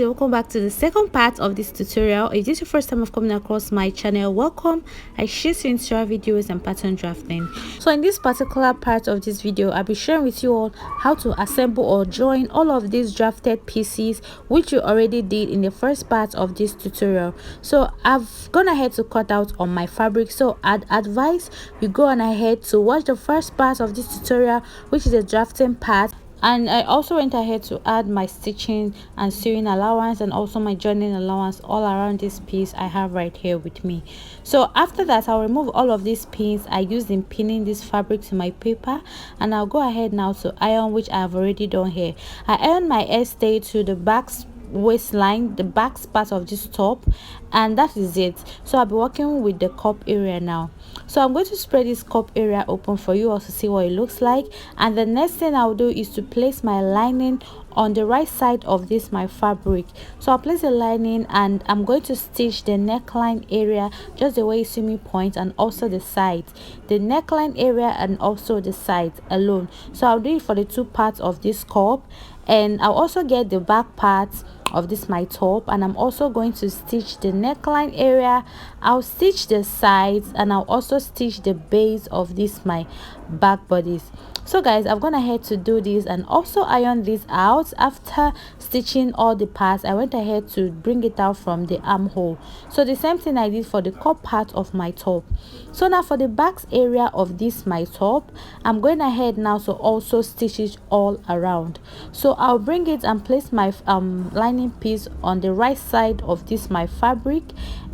welcome back to the second part of this tutorial. If this is your first time of coming across my channel, welcome. I share tutorial videos and pattern drafting. So in this particular part of this video, I'll be sharing with you all how to assemble or join all of these drafted pieces which you already did in the first part of this tutorial. So I've gone ahead to cut out on my fabric, so I'd advise you go on ahead to watch the first part of this tutorial, which is the drafting part. And I also went ahead to add my stitching and sewing allowance and also my joining allowance all around this piece I have right here with me. So after that, I'll remove all of these pins I used in pinning this fabric to my paper, and I'll go ahead now to iron, which I've already done here. I ironed my stay to the back waistline, the back part of this top, and that is it. So I'll be working with the cup area now. So I'm going to spread this cup area open for you all to see what it looks like, and the next thing I'll do is to place my lining on the right side of this my fabric. So I'll place the lining and I'm going to stitch the neckline area just the way you see me point, and also the sides, the neckline area and also the sides alone. So I'll do it for the two parts of this cup, and I'll also get the back parts of this my top, and I'm also going to stitch the neckline area. I'll stitch the sides, and I'll also stitch the base of this my back bodies. So guys, I've gone ahead to do this and also iron this out. After stitching all the parts, I went ahead to bring it out from the armhole. So the same thing I did for the cup part of my top. So now for the back area of this my top, I'm going ahead now to also stitch it all around. So I'll bring it and place my lining piece on the right side of this my fabric,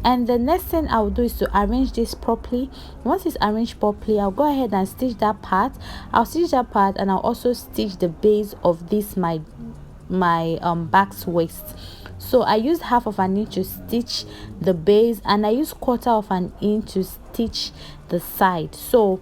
and the next thing I'll do is to arrange this properly. Once it's arranged properly, I'll go ahead and stitch that part. I'll stitch that part, and I'll also stitch the base of this my back's waist. So I used half of an inch to stitch the base, and I used quarter of an inch to stitch the side. So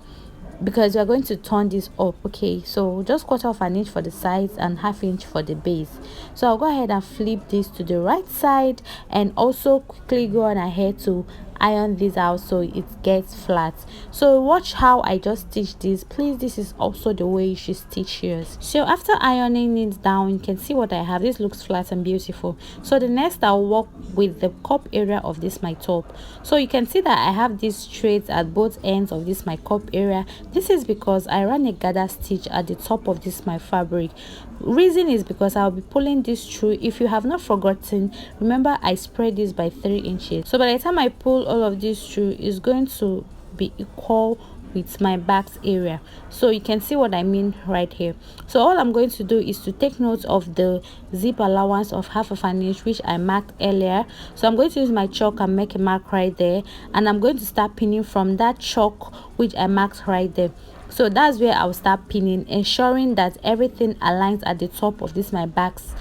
because we are going to turn this up, okay, so just quarter of an inch for the sides and half inch for the base. So I'll go ahead and flip this to the right side and also quickly go on ahead to iron this out so it gets flat. So watch how I just stitch this. Please, this is also the way you should stitch yours. So after ironing it down, you can see what I have. This looks flat and beautiful. So the next, I'll work with the cup area of this my top. So you can see that I have these straights at both ends of this my cup area. This is because I ran a gather stitch at the top of this my fabric. Reason is because I'll be pulling this through. If you have not forgotten, remember I spread this by 3 inches. So by the time I pull all of this through, is going to be equal with my back area. So you can see what I mean right here. So all I'm going to do is to take note of the zip allowance of half of an inch which I marked earlier. So I'm going to use my chalk and make a mark right there, and I'm going to start pinning from that chalk which I marked right there. So that's where I'll start pinning, ensuring that everything aligns at the top of this my back's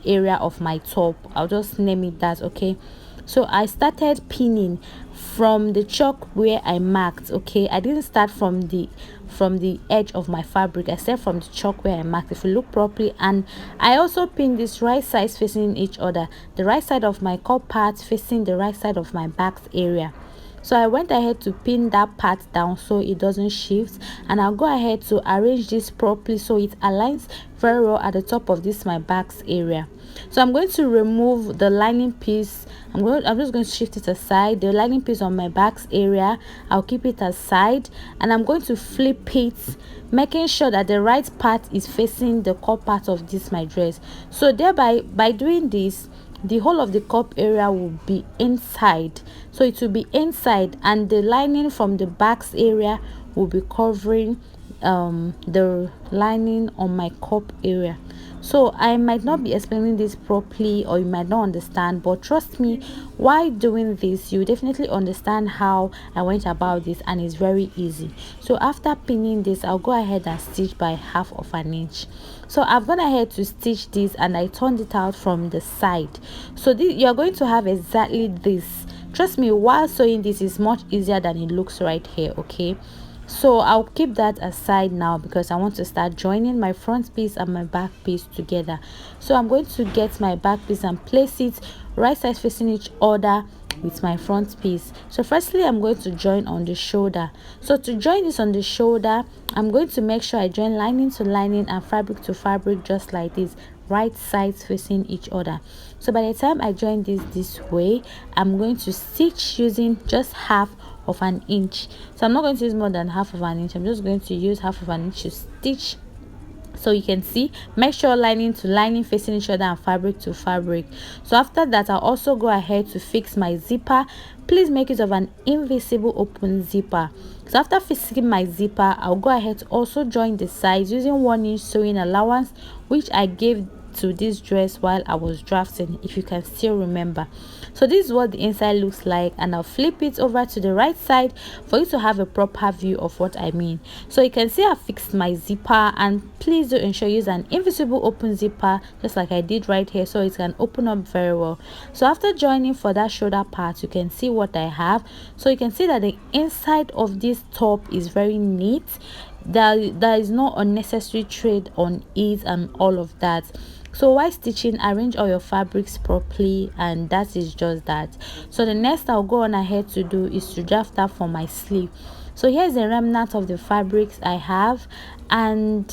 area of my top. I'll just name it that, okay. So I started pinning from the chalk where I marked, okay. I didn't start from the edge of my fabric. I started from the chalk where I marked, if you look properly. And I also pinned this right sides facing each other, the right side of my cup part facing the right side of my back area. So I went ahead to pin that part down so it doesn't shift, and I'll go ahead to arrange this properly so it aligns very well at the top of this my back's area. So I'm going to remove the lining piece. I'm just going to shift it aside. The lining piece on my back's area, I'll keep it aside, and I'm going to flip it, making sure that the right part is facing the cup part of this my dress. So thereby, by doing this, the whole of the cup area will be inside. So it will be inside, and the lining from the back's area will be covering the lining on my cup area. So I might not be explaining this properly, or you might not understand, but trust me, while doing this you definitely understand how I went about this, and it's very easy. So after pinning this, I'll go ahead and stitch by half of an inch. So I've gone ahead to stitch this, and I turned it out from the side. So you're going to have exactly this. Trust me, while sewing this is much easier than it looks right here, okay. So I'll keep that aside now because I want to start joining my front piece and my back piece together. So I'm going to get my back piece and place it right sides facing each other with my front piece. So firstly, I'm going to join on the shoulder. So to join this on the shoulder, I'm going to make sure I join lining to lining and fabric to fabric just like this right sides facing each other. So by the time I join this way, I'm going to stitch using just half of an inch. So I'm not going to use more than half of an inch. I'm just going to use half of an inch to stitch. So you can see, make sure lining to lining facing each other and fabric to fabric. So after that, I'll also go ahead to fix my zipper. Please make use of an invisible open zipper. So after fixing my zipper, I'll go ahead to also join the sides using 1-inch sewing allowance, which I gave to this dress while I was drafting, if you can still remember. So this is what the inside looks like, and I'll flip it over to the right side for you to have a proper view of what I mean. So you can see I fixed my zipper, and please do ensure you use an invisible open zipper just like I did right here, so it can open up very well. So after joining for that shoulder part, you can see what I have. So you can see that the inside of this top is very neat. There is no unnecessary thread on it and all of that. So while stitching, arrange all your fabrics properly, and that is just that. So the next I'll go on ahead to do is to draft up for my sleeve. So here's the remnant of the fabrics I have, and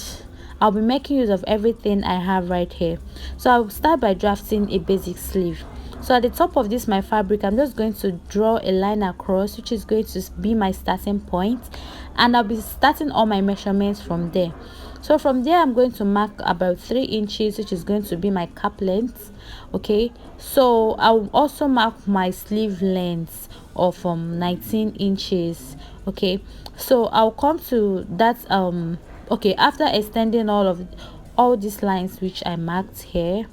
I'll be making use of everything I have right here. So I'll start by drafting a basic sleeve. So at the top of this my fabric, I'm just going to draw a line across, which is going to be my starting point, and I'll be starting all my measurements from there. So from there, I'm going to mark about 3 inches, which is going to be my cap length. Okay, so I'll also mark my sleeve length of 19 inches. Okay, so I'll come to that okay, after extending all these lines which I marked here,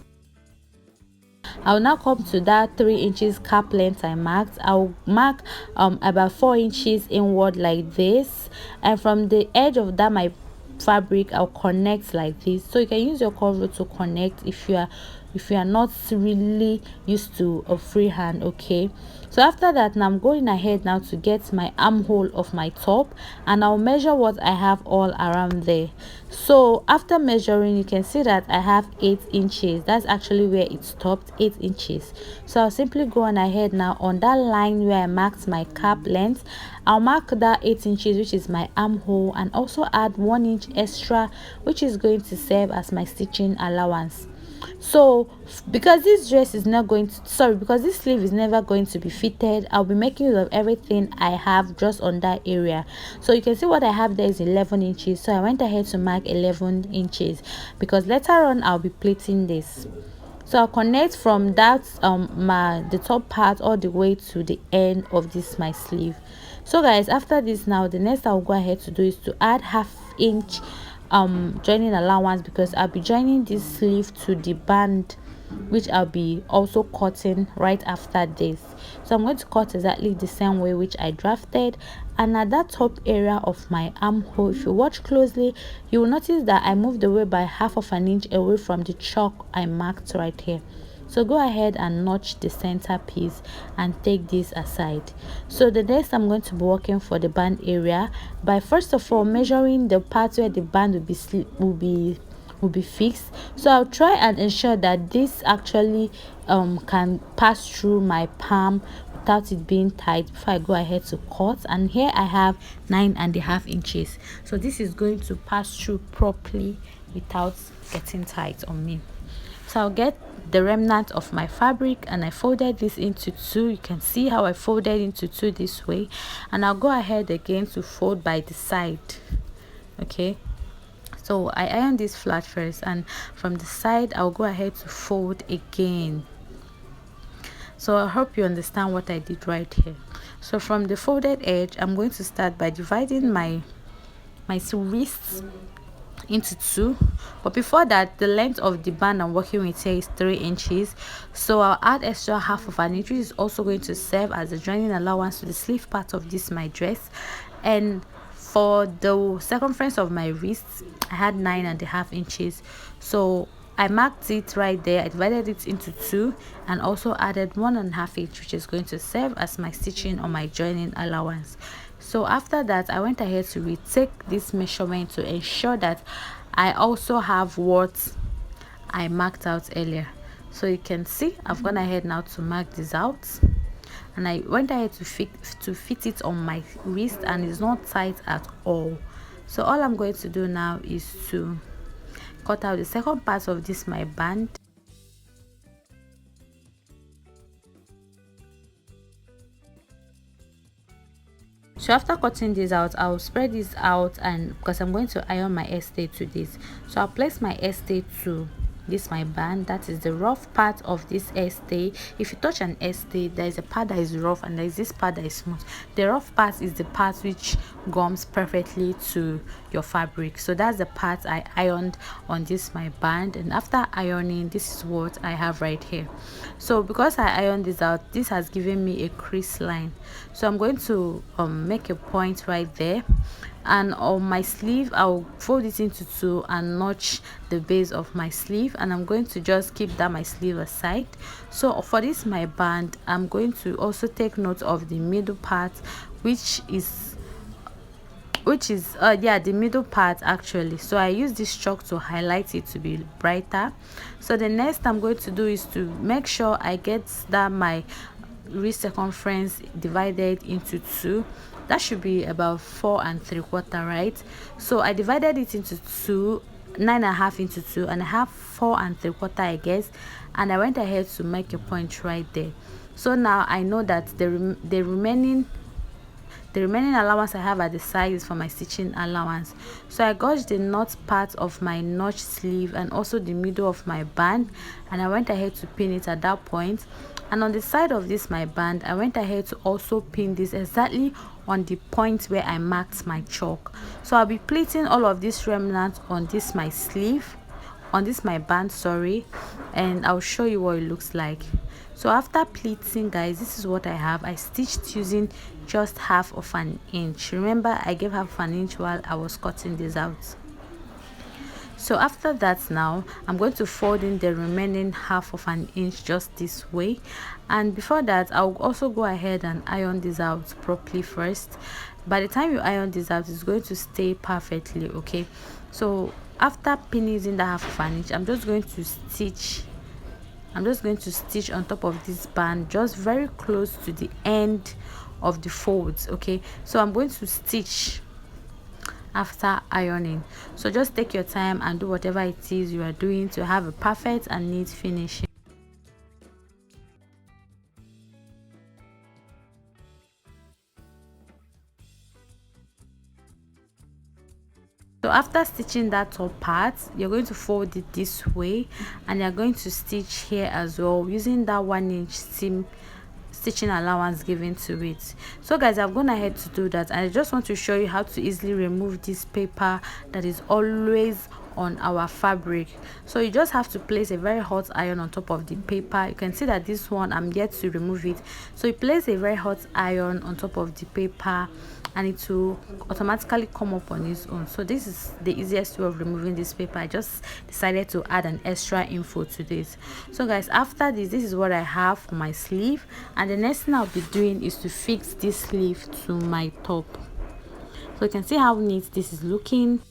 I'll now come to that 3 inches cap length I marked. I'll mark about 4 inches inward like this, and from the edge of that my fabric, I'll connect like this. So you can use your curve to connect if you are not really used to a freehand. Okay, so after that, now I'm going ahead now to get my armhole of my top, and I'll measure what I have all around there. So after measuring, you can see that I have 8 inches. That's actually where it stopped, 8 inches. So I'll simply go on ahead now on that line where I marked my cap length. I'll mark that 8 inches, which is my armhole, and also add 1 inch extra, which is going to serve as my stitching allowance. So because this dress is not going to because this sleeve is never going to be fitted, I'll be making use of everything I have just on that area. So you can see what I have there is 11 inches. So I went ahead to mark 11 inches because later on I'll be pleating this. So I'll connect from that the top part all the way to the end of this my sleeve. So guys, after this, now the next I'll go ahead to do is to add 1/2 inch joining allowance, because I'll be joining this sleeve to the band, which I'll be also cutting right after this. So I'm going to cut exactly the same way which I drafted, and at that top area of my armhole, if you watch closely, you will notice that I moved away by 1/2 inch away from the chalk I marked right here. So go ahead and notch the center piece and take this aside. So the next, I'm going to be working for the band area by first of all measuring the part where the band will be fixed. So I'll try and ensure that this actually can pass through my palm without it being tight before I go ahead to cut. And here I have 9.5 inches, so this is going to pass through properly without getting tight on me. So I'll get the remnant of my fabric, and I folded this into 2. You can see how I folded into 2 this way, and I'll go ahead again to fold by the side. Okay, so I iron this flat first, and from the side I'll go ahead to fold again. So I hope you understand what I did right here. So from the folded edge, I'm going to start by dividing my wrists into 2, but before that, the length of the band I'm working with here is 3 inches, so I'll add extra 1/2 inch, which is also going to serve as a joining allowance to the sleeve part of this my dress. And for the circumference of my wrists, I had 9.5 inches, so I marked it right there. I divided it into 2 and also added 1.5 inch, which is going to serve as my stitching on my joining allowance. So after that, I went ahead to retake this measurement to ensure that I also have what I marked out earlier. So you can see I've gone ahead now to mark this out, and I went ahead to fit it on my wrist, and it's not tight at all. So all I'm going to do now is to cut out the second part of this my band. So after cutting this out, I'll spread this out, and because I'm going to iron my stay to this, so I'll place my stay to this my band. That is the rough part of this stay. If you touch an stay, there is a part that is rough and there is this part that is smooth. The rough part is the part which gums perfectly to your fabric. So that's the part I ironed on this my band, and after ironing, this is what I have right here. So because I ironed this out, this has given me a crease line, so I'm going to make a point right there, and on my sleeve I'll fold it into two and notch the base of my sleeve, and I'm going to just keep that my sleeve aside. So for this my band, I'm going to also take note of the middle part, which is yeah, the middle part actually. So I use this chalk to highlight it to be brighter. So the next I'm going to do is to make sure I get that my wrist circumference divided into two. That should be about 4 3/4, right? So I divided it into two, 9.5 into 2.5, 4 3/4, I guess, and I went ahead to make a point right there. So now I know that the remaining allowance I have at the side is for my stitching allowance. So I gauged the knot part of my notch sleeve and also the middle of my band, and I went ahead to pin it at that point. And on the side of this my band, I went ahead to also pin this exactly on the point where I marked my chalk. So I'll be pleating all of this remnant on this my sleeve, on this my band, sorry, and I'll show you what it looks like. So after pleating, guys, this is what I have. I stitched using just 1/2 inch. Remember, I gave 1/2 inch while I was cutting this out. So after that, now I'm going to fold in the remaining 1/2 inch just this way, and before that I'll also go ahead and iron this out properly first. By the time you iron this out, it's going to stay perfectly, okay? So after pinning in the 1/2 inch, I'm just going to stitch on top of this band, just very close to the end of the folds, okay? So I'm going to stitch after ironing. So just take your time and do whatever it is you are doing to have a perfect and neat finishing. So after stitching that top part, you're going to fold it this way, and you're going to stitch here as well using that 1 inch seam stitching allowance given to it. So guys, I've gone ahead to do that, and I just want to show you how to easily remove this paper that is always on our fabric. So you just have to place a very hot iron on top of the paper. You can see that this one, I'm yet to remove it. So you place a very hot iron on top of the paper, and it will automatically come up on its own. So this is the easiest way of removing this paper. I just decided to add an extra info to this. So guys, after this is what I have for my sleeve, and the next thing I'll be doing is to fix this sleeve to my top. So you can see how neat this is looking.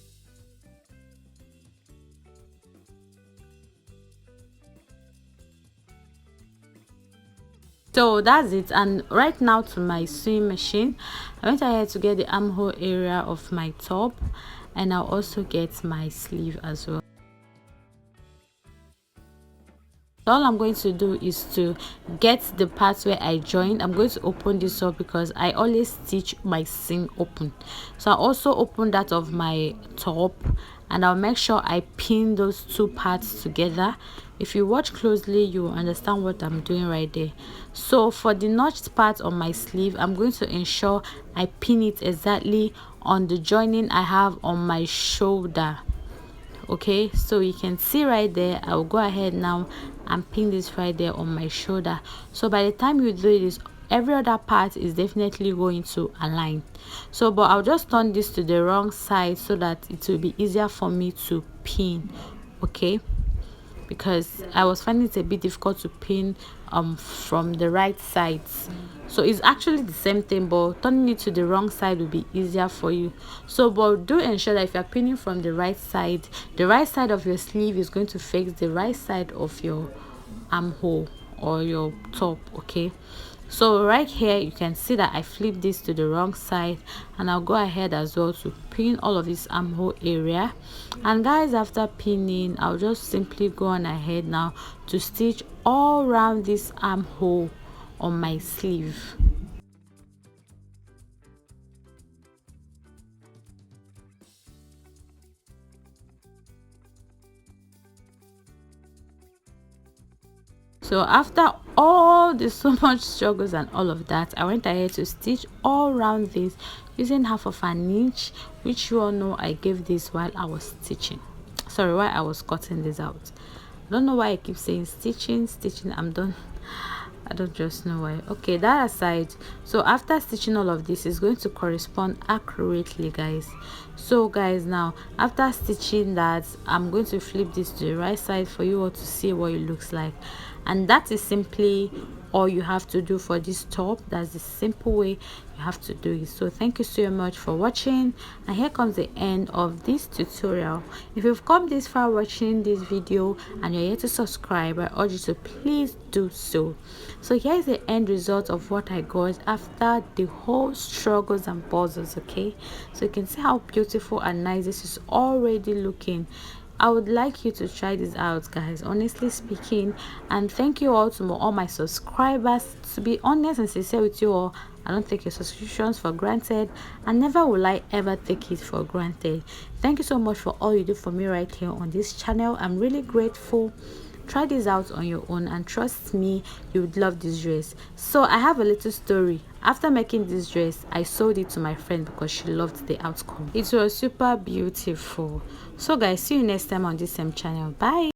So that's it. And right now, to my sewing machine, I went ahead to get the armhole area of my top, and I'll also get my sleeve as well. All I'm going to do is to get the parts where I joined. I'm going to open this up because I always stitch my seam open. So I also open that of my top, and I'll make sure I pin those two parts together. If you watch closely, you will understand what I'm doing right there. So for the notched part on my sleeve, I'm going to ensure I pin it exactly on the joining I have on my shoulder. Okay, so you can see right there, I will go ahead now and pin this right there on my shoulder. So by the time you do this, every other part is definitely going to align. So but I'll just turn this to the wrong side so that it will be easier for me to pin, okay? Because I was finding it a bit difficult to pin from the right sides. So it's actually the same thing, but turning it to the wrong side will be easier for you. So but do ensure that if you're pinning from the right side of your sleeve is going to face the right side of your armhole or your top. Okay, so right here you can see that I flipped this to the wrong side, and I'll go ahead as well to pin all of this armhole area. And guys, after pinning, I'll just simply go on ahead now to stitch all around this armhole on my sleeve. So after all the so much struggles and all of that, I went ahead to stitch all around this using half of an inch, which you all know I gave this while I was stitching. Sorry, while I was cutting this out. I don't know why I keep saying stitching. I'm done. I don't just know why. Okay, that aside, so after stitching all of this is going to correspond accurately, guys. So guys, now after stitching that, I'm going to flip this to the right side for you all to see what it looks like. And that is simply all you have to do for this top. That's the simple way you have to do it. So thank you so much for watching, and here comes the end of this tutorial. If you've come this far watching this video and you're yet to subscribe, I urge you to please do so. So here's the end result of what I got after the whole struggles and puzzles. Okay, so you can see how beautiful and nice this is already looking. I would like you to try this out, guys, honestly speaking. And thank you all to all my subscribers. To be honest and sincere with you all, I don't take your subscriptions for granted, and never will I ever take it for granted. Thank you so much for all you do for me right here on this channel. I'm really grateful. Try this out on your own, and trust me, you would love this dress. So I have a little story. After making this dress, I sold it to my friend because she loved the outcome. It was super beautiful. So guys, see you next time on this same channel. Bye.